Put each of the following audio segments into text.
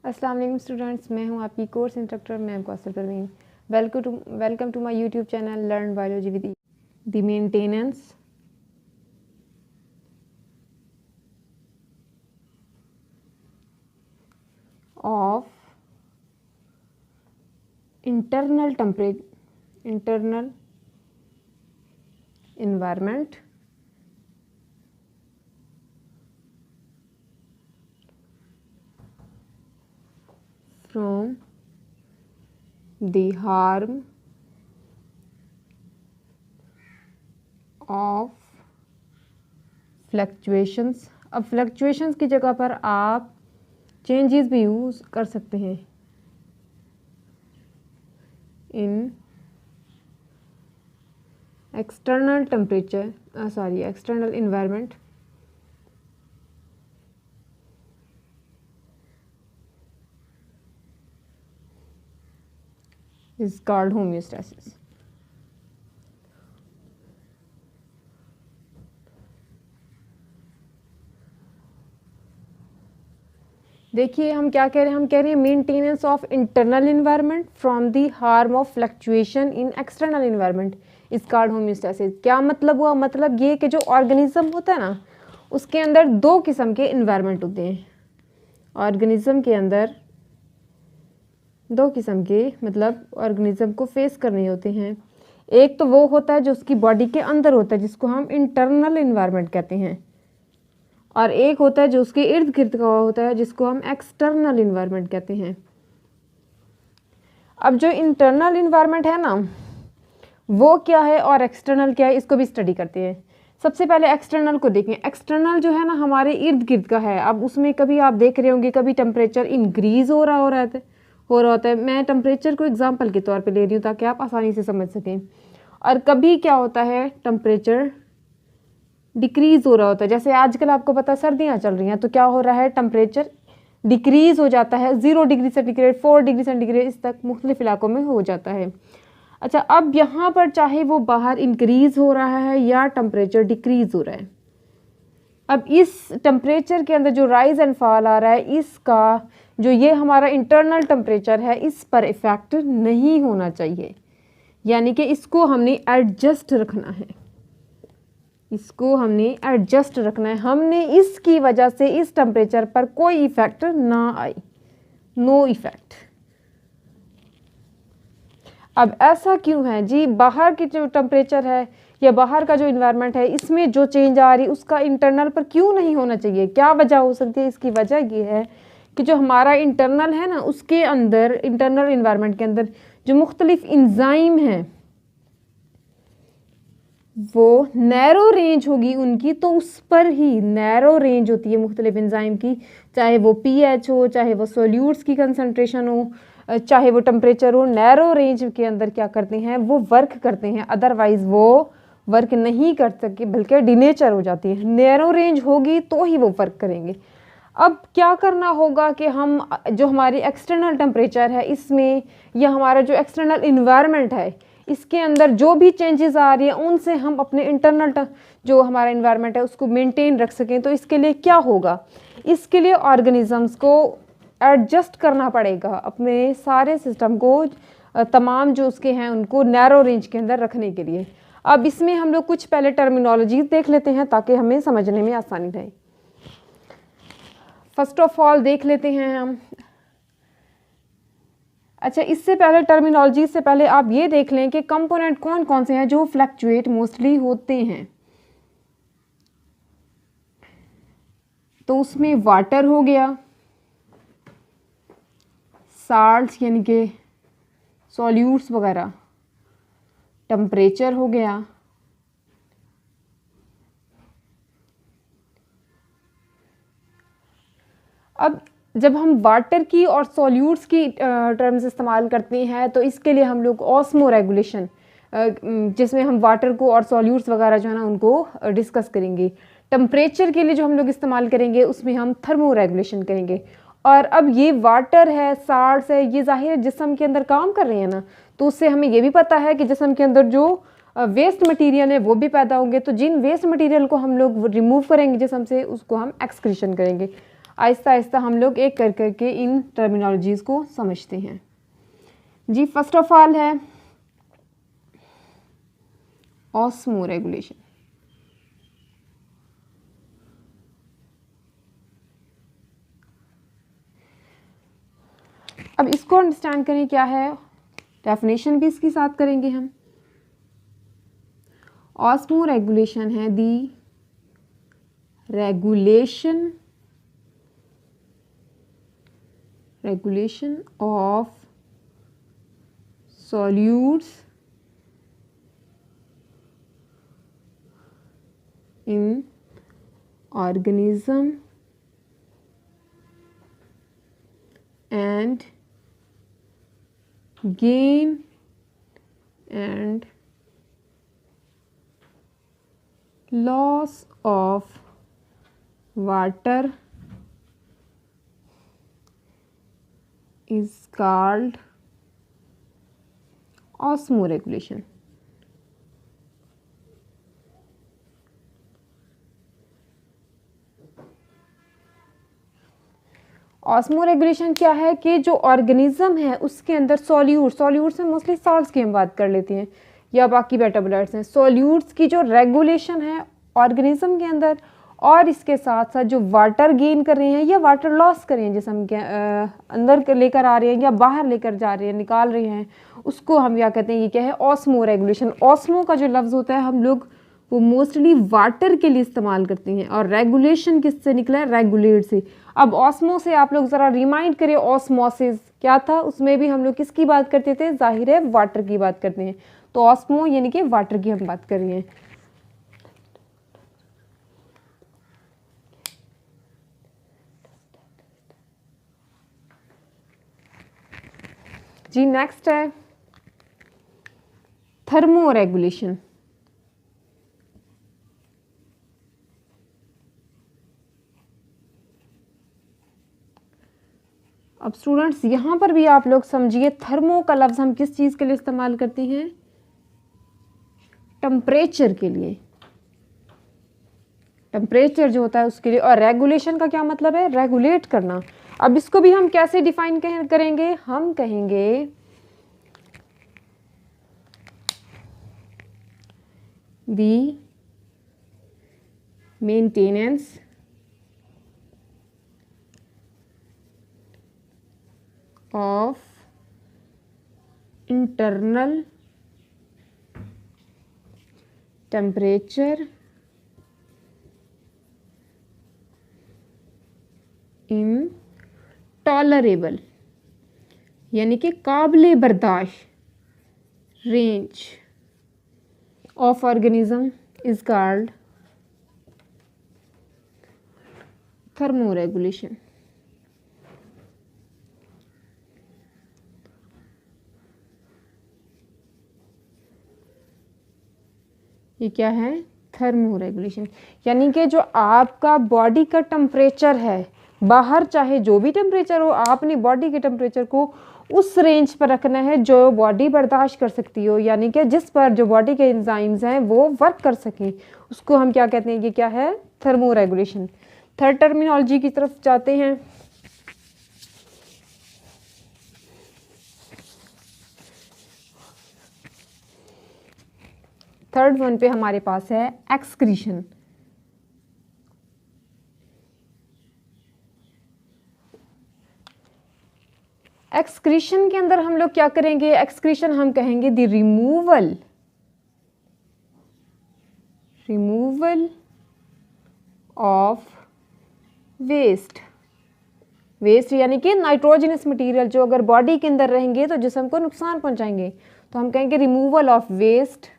अस्सलाम वालेकुम स्टूडेंट्स, मैं हूं आपकी course instructor ma'am Kausar Parveen. Welcome to my YouTube channel learn biology with the maintenance of internal environment from the harm of fluctuations। अब fluctuations की जगह पर आप चेंजेस भी यूज़ कर सकते हैं। इन external external environment is called homeostasis। देखिए हम क्या कह रहे हैं, हम कह रहे हैं maintenance of internal environment from the harm of fluctuation in external environment is called homeostasis. क्या मतलब हुआ? मतलब ये कि जो ऑर्गेनिज्म होता है ना, उसके अंदर दो किस्म के इन्वायरमेंट होते हैं। ऑर्गेनिज्म के अंदर दो किस्म के मतलब ऑर्गेनिज्म को फेस करने होते हैं। एक तो वो होता है जो उसकी बॉडी के अंदर होता है, जिसको हम इंटरनल इन्वायरमेंट कहते हैं, और एक होता है जो उसके इर्द गिर्द का होता है, जिसको हम एक्सटर्नल इन्वायरमेंट कहते हैं। अब जो इंटरनल इन्वायरमेंट है ना, वो क्या है और एक्सटर्नल क्या है, इसको भी स्टडी करते हैं। सबसे पहले एक्सटर्नल को देखें। एक्सटर्नल जो है ना, हमारे इर्द गिर्द का है। अब उसमें कभी आप देख रहे होंगे, कभी टेम्परेचर इंक्रीज हो रहा होता है। मैं टेम्परेचर को एग्जाम्पल के तौर पे ले रही हूँ ताकि आप आसानी से समझ सकें। और कभी क्या होता है, टेम्परेचर डिक्रीज हो रहा होता है। जैसे आजकल आपको पता है सर्दियाँ चल रही हैं, तो क्या हो रहा है, टेम्परेचर डिक्रीज हो जाता है। 0 डिग्री सेंटीग्रेड, 4 डिग्री सेंटीग्रेड, इस तक मुख्तलिफ इलाकों में हो जाता है। अच्छा, अब यहाँ पर चाहे वो बाहर इंक्रीज हो रहा है या टेम्परेचर डिक्रीज हो रहा है, अब इस टेम्परेचर के अंदर जो राइज एंड फॉल आ रहा है, इसका जो ये हमारा इंटरनल टेम्परेचर है, इस पर इफेक्ट नहीं होना चाहिए। यानी कि इसको हमने एडजस्ट रखना है, हमने इसकी वजह से इस टेम्परेचर पर कोई इफेक्ट ना आए, नो इफेक्ट। अब ऐसा क्यों है जी? बाहर की जो टेम्परेचर है या बाहर का जो इन्वायरमेंट है, इसमें जो चेंज आ रही है उसका इंटरनल पर क्यों नहीं होना चाहिए? क्या वजह हो सकती है? इसकी वजह ये है कि जो हमारा इंटरनल है ना, उसके अंदर, इंटरनल इन्वायरमेंट के अंदर जो मुख्तलिफ इंजाइम हैं, वो नैरो रेंज होगी उनकी, तो उस पर ही नैरो रेंज होती है मुख्तलिफ इंजाइम की। चाहे वो पीएच हो, चाहे वो सोल्यूट्स की कंसंट्रेशन हो, चाहे वो टेम्परेचर हो, नैरो रेंज के अंदर क्या करते हैं, वो वर्क करते हैं। अदरवाइज वो वर्क नहीं कर सके, बल्कि डिनेचर हो जाती है। नैरो रेंज होगी तो ही वो वर्क करेंगे। अब क्या करना होगा कि हम जो हमारी एक्सटर्नल टेम्परेचर है इसमें, या हमारा जो एक्सटर्नल इन्वायरमेंट है, इसके अंदर जो भी चेंजेस आ रही है, उनसे हम अपने इंटरनल जो हमारा इन्वायरमेंट है उसको मेंटेन रख सकें। तो इसके लिए क्या होगा? इसके लिए ऑर्गेनिजम्स को एडजस्ट करना पड़ेगा, अपने सारे सिस्टम को, तमाम जो उसके हैं उनको नैरो रेंज के अंदर रखने के लिए। अब इसमें हम लोग कुछ पहले टर्मिनोलॉजी देख लेते हैं ताकि हमें समझने में आसानी रहे। फर्स्ट ऑफ ऑल देख लेते हैं हम। अच्छा, इससे पहले टर्मिनोलॉजी से पहले आप ये देख लें कि कंपोनेंट कौन कौन से हैं जो फ्लक्चुएट मोस्टली होते हैं। तो उसमें वाटर हो गया, साल्ट्स यानी कि सॉल्यूट्स वगैरह, टेम्परेचर हो गया, अब जब हम वाटर की और सॉल्यूट्स की टर्म्स इस्तेमाल करते हैं, तो इसके लिए हम लोग ऑस्मो रेगुलेशन, जिसमें हम वाटर को और सॉल्यूट्स वगैरह जो है ना उनको डिस्कस करेंगे। टेम्परेचर के लिए जो हम लोग इस्तेमाल करेंगे, उसमें हम थर्मो रेगुलेशन करेंगे। और अब ये वाटर है, साल्ट्स है, ये ज़ाहिर जिस्म के अंदर काम कर रहे हैं ना, तो उससे हमें ये भी पता है कि जिस्म के अंदर जो वेस्ट मटेरियल है वो भी पैदा होंगे। तो जिन वेस्ट मटेरियल को हम लोग रिमूव करेंगे जिस्म से, उसको हम एक्सक्रीशन करेंगे। आहिस्ता आहिस्ता हम लोग एक कर करके इन टर्मिनोलॉजीज़ को समझते हैं। जी फर्स्ट ऑफ ऑल है ऑस्मोरेगुलेशन। अब इसको अंडरस्टैंड करें क्या है, डेफिनेशन भी इसके साथ करेंगे हम। ऑस्मोरेगुलेशन है दी regulation of solutes in organism and gain and loss of water is called osmoregulation। Osmoregulation क्या है कि जो ऑर्गेनिज्म है उसके अंदर सॉल्यूट्स में मोस्टली सॉल्ट्स की हम बात कर लेते हैं या बाकी मेटाबोलाइट्स हैं। सॉल्यूट्स की जो रेगुलेशन है ऑर्गेनिज्म के अंदर, और इसके साथ साथ जो वाटर गेन कर रहे हैं या वाटर लॉस कर रहे हैं, जैसे हम अंदर लेकर आ रहे हैं या बाहर लेकर जा रहे हैं, निकाल रहे हैं, उसको हम क्या कहते हैं, ये क्या है, ऑस्मोरेगुलेशन। ऑस्मो का जो लफ्ज़ होता है हम लोग वो मोस्टली वाटर के लिए इस्तेमाल करते हैं, और रेगुलेशन किससे निकला है, रेगुलेट से। अब ऑस्मो से आप लोग ज़रा रिमाइंड करें, ऑस्मोसिस क्या था, उसमें भी हम लोग किसकी बात करते थे, जाहिर है वाटर की बात करते हैं। तो ऑस्मो यानी कि वाटर की हम बात कर रहे हैं। जी नेक्स्ट है थर्मोरेगुलेशन। अब स्टूडेंट्स यहाँ पर भी आप लोग समझिए, थर्मो का लफ्ज़ हम किस चीज़ के लिए इस्तेमाल करते हैं, टेम्परेचर के लिए, टेम्परेचर जो होता है उसके लिए। और रेगुलेशन का क्या मतलब है, रेगुलेट करना। अब इसको भी हम कैसे डिफाइन करेंगे, हम कहेंगे the maintenance of internal temperature in tolerable यानी कि काबिले बर्दाश्त range of organism is called thermoregulation। ये क्या है, थर्मोरेगुलेशन। यानी कि जो आपका बॉडी का टेम्परेचर है, बाहर चाहे जो भी टेम्परेचर हो, आपने बॉडी के टेम्परेचर को उस रेंज पर रखना है जो बॉडी बर्दाश्त कर सकती हो, यानी कि जिस पर जो बॉडी के एंजाइम्स हैं वो वर्क कर सकें, उसको हम क्या कहते हैं, ये क्या है, थर्मोरेगुलेशन। थर्ड टर्मिनोलॉजी की तरफ जाते हैं। थर्ड वन पे हमारे पास है एक्सक्रीशन। एक्सक्रीशन के अंदर हम लोग क्या करेंगे, एक्सक्रीशन हम कहेंगे the removal of waste. Waste यानी कि नाइट्रोजनस मटेरियल जो अगर बॉडी के अंदर रहेंगे तो जिस्म को नुकसान पहुंचाएंगे, तो हम कहेंगे removal of waste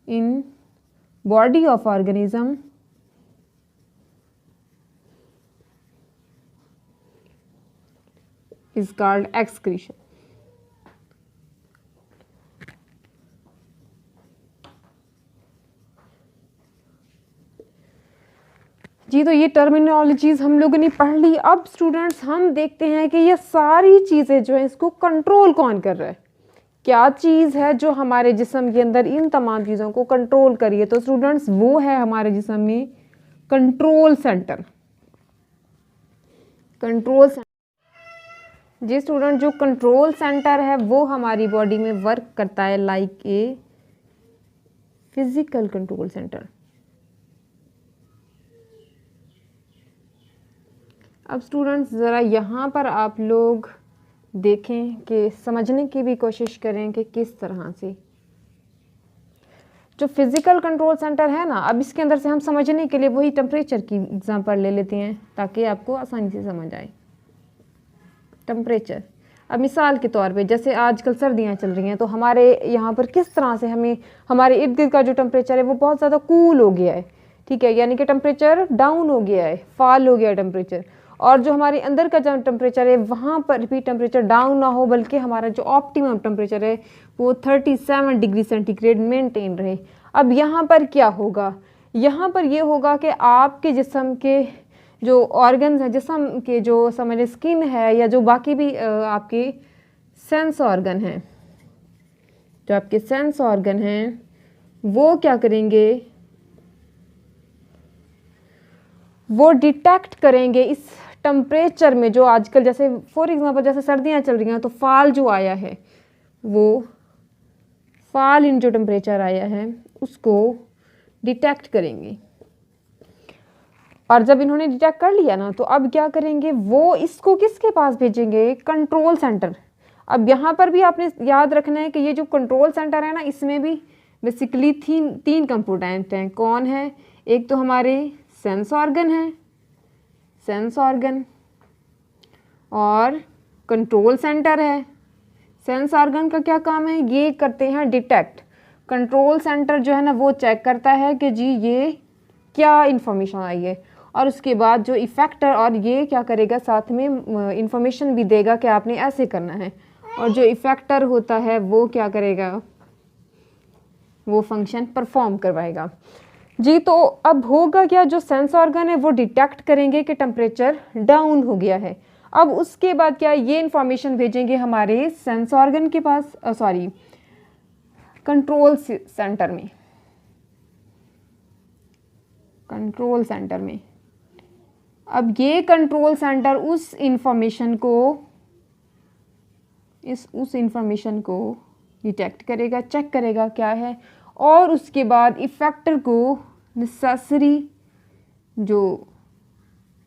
in body of organism is called excretion। जी तो ये टर्मिनोलॉजीज हम लोगों ने पढ़ ली। अब स्टूडेंट्स हम देखते हैं कि ये सारी चीज़ें जो है इसको कंट्रोल कौन कर रहा है, क्या चीज़ है जो हमारे जिस्म के अंदर इन तमाम चीज़ों को कंट्रोल करिए। तो स्टूडेंट्स वो है हमारे जिस्म में कंट्रोल सेंटर। कंट्रोल जी स्टूडेंट, जो कंट्रोल सेंटर है वो हमारी बॉडी में वर्क करता है like a physical control centre. अब स्टूडेंट्स ज़रा यहाँ पर आप लोग देखें कि समझने की भी कोशिश करें कि किस तरह से जो फिजिकल कंट्रोल सेंटर है ना, अब इसके अंदर से हम समझने के लिए वही टेम्परेचर की एग्जांपल ले लेते हैं ताकि आपको आसानी से समझ आए। टेम्परेचर, अब मिसाल के तौर पे जैसे आजकल सर्दियाँ चल रही हैं तो हमारे यहाँ पर किस तरह से हमें हमारे इर्द गिर्द का जो टेम्परेचर है वो बहुत ज़्यादा कूल हो गया है, ठीक है, यानी कि टेम्परेचर डाउन हो गया है, फॉल हो गया है टेम्परेचर। और जो हमारे अंदर का जो टेम्परेचर है वहाँ पर भी टेम्परेचर डाउन ना हो, बल्कि हमारा जो ऑप्टिमम टेम्परेचर है वो 37 डिग्री सेंटीग्रेड मेंटेन रहे। अब यहाँ पर क्या होगा, यहाँ पर ये होगा कि आपके जिस्म के जो ऑर्गन्स हैं, जिस्म के जो समझ स्किन है या जो बाकी भी आपके सेंस ऑर्गन हैं, जो आपके सेंस ऑर्गन हैं वो क्या करेंगे, वो डिटेक्ट करेंगे इस टेम्परेचर में जो आजकल जैसे फॉर एग्जांपल जैसे सर्दियाँ चल रही हैं तो फॉल जो आया है वो फॉल इन जो टेम्परेचर आया है उसको डिटेक्ट करेंगे। और जब इन्होंने डिटेक्ट कर लिया ना तो अब क्या करेंगे, वो इसको किसके पास भेजेंगे, कंट्रोल सेंटर। अब यहाँ पर भी आपने याद रखना है कि ये जो कंट्रोल सेंटर है ना इसमें भी बेसिकली तीन कंपोनेंट हैं। कौन है, एक तो हमारे सेंस ऑर्गन है, सेंस ऑर्गन, और कंट्रोल सेंटर है। सेंस ऑर्गन का क्या काम है, ये करते हैं डिटेक्ट। कंट्रोल सेंटर जो है ना वो चेक करता है कि जी ये क्या इन्फॉर्मेशन आई है, और उसके बाद जो इफेक्टर और ये क्या करेगा साथ में इंफॉर्मेशन भी देगा कि आपने ऐसे करना है, और जो इफेक्टर होता है वो क्या करेगा, वो फंक्शन परफॉर्म करवाएगा जी। तो अब होगा क्या, जो सेंस ऑर्गन है वो डिटेक्ट करेंगे कि टेम्परेचर डाउन हो गया है। अब उसके बाद क्या, ये इंफॉर्मेशन भेजेंगे हमारे सेंस ऑर्गन के पास, कंट्रोल सेंटर में, कंट्रोल सेंटर में। अब ये कंट्रोल सेंटर उस इंफॉर्मेशन को डिटेक्ट करेगा, चेक करेगा क्या है, और उसके बाद इफेक्टर को नेसेसरी जो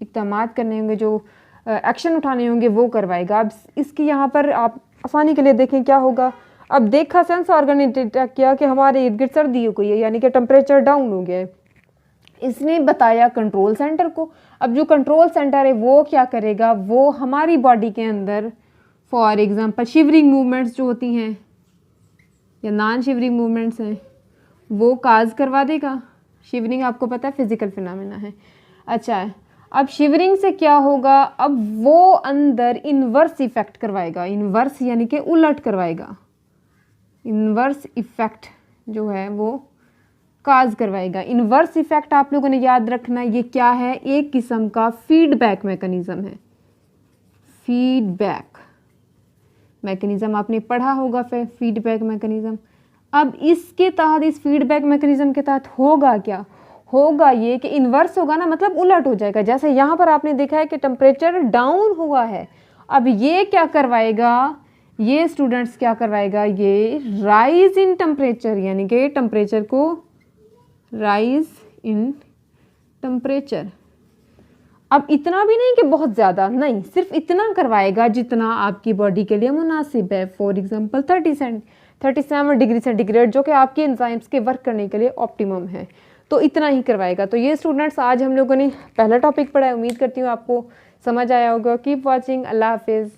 इक़दामात करने होंगे, जो एक्शन उठाने होंगे वो करवाएगा। अब इसकी यहाँ पर आप आसानी के लिए देखें क्या होगा। अब देखा सेंस ऑर्गन ने डिटेक्ट किया कि हमारे इर्द गिर्द सर्दी हो गई है, यानी कि टेम्परेचर डाउन हो गया है, इसने बताया कंट्रोल सेंटर को। अब जो कंट्रोल सेंटर है वो क्या करेगा, वो हमारी बॉडी के अंदर फॉर एग्जांपल शिवरिंग मूवमेंट्स जो होती हैं या नॉन शिवरिंग मूवमेंट्स हैं वो काज करवा देगा। शिवरिंग आपको पता है फिजिकल फिनोमेना है। अच्छा, अब शिवरिंग से क्या होगा, अब वो अंदर इन्वर्स इफेक्ट करवाएगा, इन्वर्स यानी कि उलट करवाएगा, इन्वर्स इफेक्ट जो है वो काज करवाएगा। इन्वर्स इफेक्ट आप लोगों ने याद रखना, ये क्या है, एक किस्म का फीडबैक मैकेनिज्म है। फीडबैक मैकेनिज्म आपने पढ़ा होगा, फिर फीडबैक मैकेनिज्म। अब इसके तहत, इस फीडबैक मैकेनिज्म के तहत होगा क्या, होगा ये कि इन्वर्स होगा ना, मतलब उलट हो जाएगा। जैसे यहाँ पर आपने देखा है कि टेम्परेचर डाउन हुआ है, अब ये क्या करवाएगा, ये स्टूडेंट्स क्या करवाएगा, ये राइज इन टेम्परेचर, यानी कि टेम्परेचर को राइज इन टेम्परेचर। अब इतना भी नहीं कि बहुत ज़्यादा नहीं, सिर्फ इतना करवाएगा जितना आपकी बॉडी के लिए मुनासिब है। फॉर एग्जांपल 37 डिग्री सेंटीग्रेड, जो कि आपके एंजाइम्स के वर्क करने के लिए ऑप्टिमम है, तो इतना ही करवाएगा। तो ये स्टूडेंट्स आज हम लोगों ने पहला टॉपिक पढ़ा है, उम्मीद करती हूँ आपको समझ आया होगा। कीप वॉचिंग, अल्लाह हाफिज़।